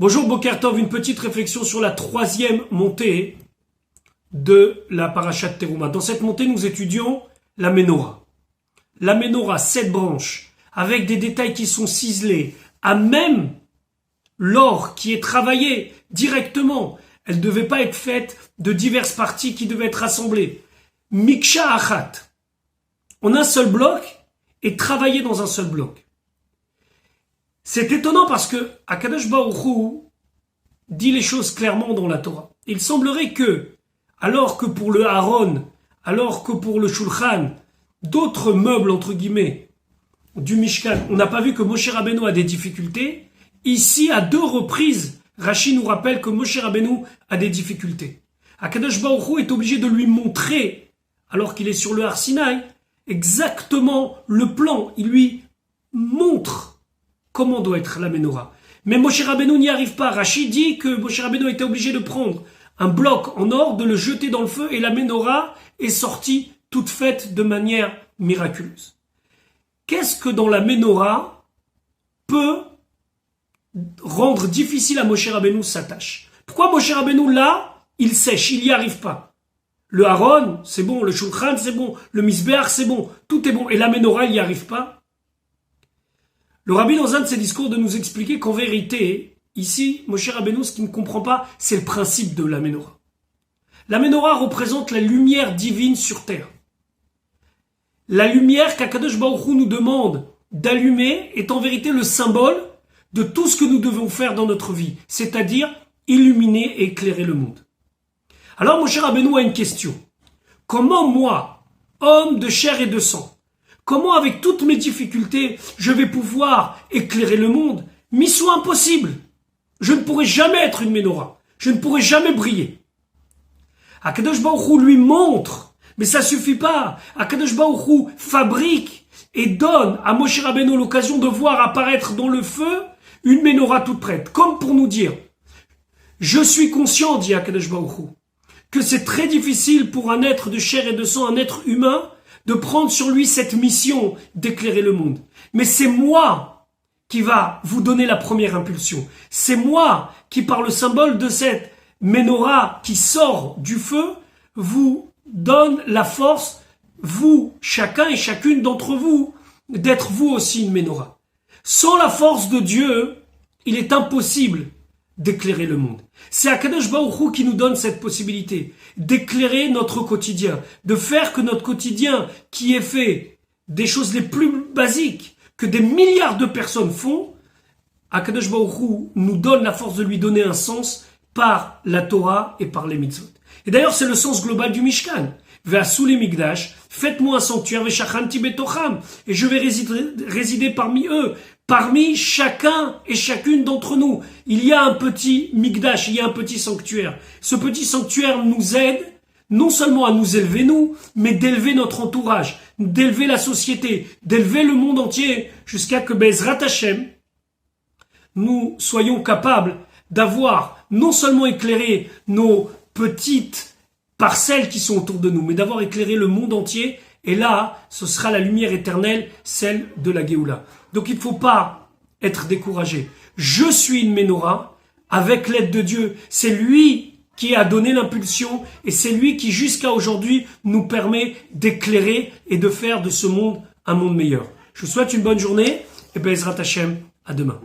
Bonjour Boker Tov, une petite réflexion sur la troisième montée de la Parashat Teruma. Dans cette montée, nous étudions la Ménorah. La Ménorah, 7 branches, avec des détails qui sont ciselés, à même l'or qui est travaillé directement. Elle ne devait pas être faite de diverses parties qui devaient être assemblées. Miksha Achat, en un seul bloc et travaillé dans un seul bloc. C'est étonnant parce que Akadosh Baruch Hu dit les choses clairement dans la Torah. Il semblerait que, alors que pour le Aaron, alors que pour le Shulchan, d'autres meubles entre guillemets du Mishkan, on n'a pas vu que Moshe Rabbeinu a des difficultés. Ici, à 2 reprises, Rashi nous rappelle que Moshe Rabbeinu a des difficultés. Akadosh Baruch Hu est obligé de lui montrer, alors qu'il est sur le Har Sinaï, exactement le plan. Il lui montre comment doit être la Ménorah. Mais Moshe Rabbeinu n'y arrive pas. Rashi dit que Moshe Rabbeinu était obligé de prendre un bloc en or, de le jeter dans le feu, et la Ménorah est sortie toute faite de manière miraculeuse. Qu'est-ce que dans la Ménorah peut rendre difficile à Moshe Rabbeinu sa tâche? Pourquoi Moshe Rabbeinu là, il sèche, il n'y arrive pas? Le Aaron, c'est bon, le Shulchan, c'est bon, le Misbeach, c'est bon, tout est bon, et la Ménorah, il n'y arrive pas? Le Rabbi dans un de ses discours de nous expliquer qu'en vérité, ici, Moshe Rabbeinu, ce qu'il ne comprend pas, c'est le principe de la Ménorah. La Ménorah représente la lumière divine sur terre. La lumière qu'Akadosh Baruch Hu nous demande d'allumer est en vérité le symbole de tout ce que nous devons faire dans notre vie, c'est-à-dire illuminer et éclairer le monde. Alors Moshe Rabbeinu a une question. Comment moi, homme de chair et de sang, comment, avec toutes mes difficultés, je vais pouvoir éclairer le monde? Mission impossible. Je ne pourrai jamais être une Ménorah. Je ne pourrai jamais briller. Akadosh Baruch Hu lui montre, mais ça suffit pas. Akadosh Baruch Hu fabrique et donne à Moshe Rabbeinu l'occasion de voir apparaître dans le feu une Ménorah toute prête. Comme pour nous dire, je suis conscient, dit Akadosh Baruch Hu, que c'est très difficile pour un être de chair et de sang, un être humain, de prendre sur lui cette mission d'éclairer le monde. Mais c'est moi qui va vous donner la première impulsion. C'est moi qui, par le symbole de cette Ménorah qui sort du feu, vous donne la force, vous, chacun et chacune d'entre vous, d'être vous aussi une Ménorah. Sans la force de Dieu, il est impossible d'éclairer le monde. C'est Akadosh Baruch Hu qui nous donne cette possibilité d'éclairer notre quotidien, de faire que notre quotidien, qui est fait des choses les plus basiques que des milliards de personnes font, Akadosh Baruch Hu nous donne la force de lui donner un sens par la Torah et par les mitzvot. Et d'ailleurs, c'est le sens global du Mishkan. Ve'asu le Mikdash, faites-moi un sanctuaire, ve'shachanti betocham, et je vais résider parmi eux. Parmi chacun et chacune d'entre nous, il y a un petit Mikdash, il y a un petit sanctuaire. Ce petit sanctuaire nous aide non seulement à nous élever nous, mais d'élever notre entourage, d'élever la société, d'élever le monde entier, jusqu'à que Bezrat Hashem, nous soyons capables d'avoir non seulement éclairé nos petites parcelles qui sont autour de nous, mais d'avoir éclairé le monde entier. Et là, ce sera la lumière éternelle, celle de la Géoula. Donc il ne faut pas être découragé. Je suis une Ménorah, avec l'aide de Dieu. C'est lui qui a donné l'impulsion et c'est lui qui jusqu'à aujourd'hui nous permet d'éclairer et de faire de ce monde un monde meilleur. Je vous souhaite une bonne journée et Bezrat Hashem, à demain.